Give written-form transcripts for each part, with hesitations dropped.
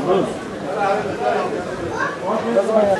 Ne zaman ya?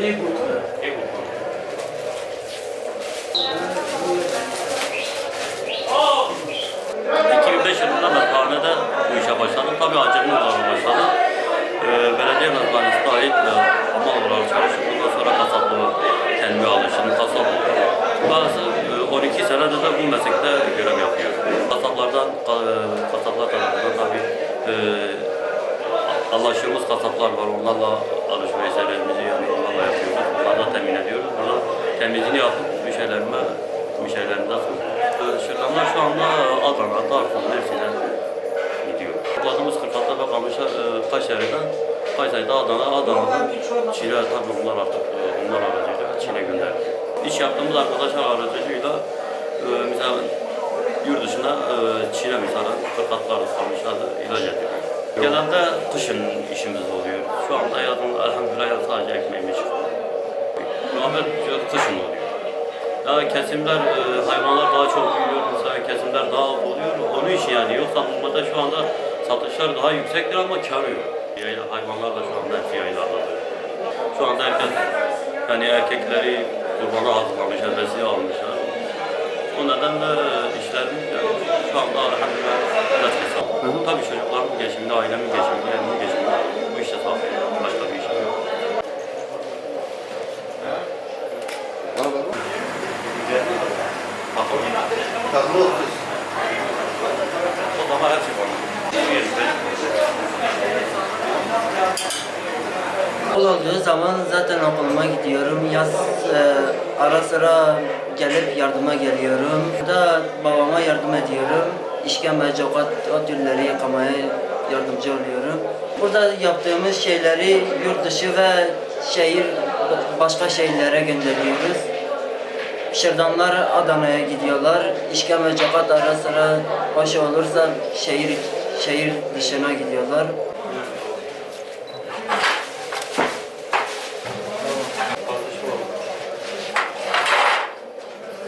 İyi kurtarıyor. 2005 yılında Mezbahane'de bu işe başladım. Tabii acemi olarak başladım. Belediye Mezbahanesi'ne ait amal olarak çalıştım. Bundan sonra kasaplığı kendime alıştım. Kasap oldum. Bazı 12 senedir de bu meslekte görev yapıyorum. Kasaplar tarafından tabii anlaştığımız kasaplar var. Onlarla alışverişlerimizi yani onlarla yapıyoruz. Onlarla temin ediyoruz. Burada temizliğini yapıp müşterilerimize sunuyoruz. Şırdanlar şu anda Adana, Tarsus, Mersin'e gidiyor. Topladığımız 46 ve Kamış'a Kayseri'de Adana'dan Çin'e tabii bunlar artık bunlar aracıyla Çin'e gönderdik. İş yaptığımız arkadaşlar aracılığıyla mesela yurt dışına Çin'e mesela 46'lar Kamış'larda ilaç ediyoruz. Genelde kışın işimiz oluyor. Şu anda yazın elhamdülillah sadece ekmeğimiz çıkıyor. Muhabbet kışın oluyor. Ya kesimler, hayvanlar daha çok büyüyor, mesela kesimler daha az oluyor. Onun için yani yoksa normalde şu anda satışlar daha yüksektir ama kâr yok. Hayvanlar da şu anda hepsi yaylardadır. Şu anda herkes yani erkekleri kurbana hazırlamışlar, besiye almışlar. O nedenle işlerimiz yani şu anda elhamdülillah biraz kısa. Tabii çocuklarımın geçiminde, ailemin geçiminde, kendimin geçiminde bu işte sağlıyor. Başka bir işim yok. Takılı olsun. O zaman hepsi bana. Okul olduğu zaman zaten okuluma gidiyorum. Yaz ara sıra gelip yardıma geliyorum. Burada babama yardım ediyorum. İşkembeci, o türleri yıkamaya yardımcı oluyorum. Burada yaptığımız şeyleri yurt dışı ve başka şehirlere gönderiyoruz. Şırdanlar Adana'ya gidiyorlar. İşkembe, ara sıra başı olursa şehir dışına gidiyorlar.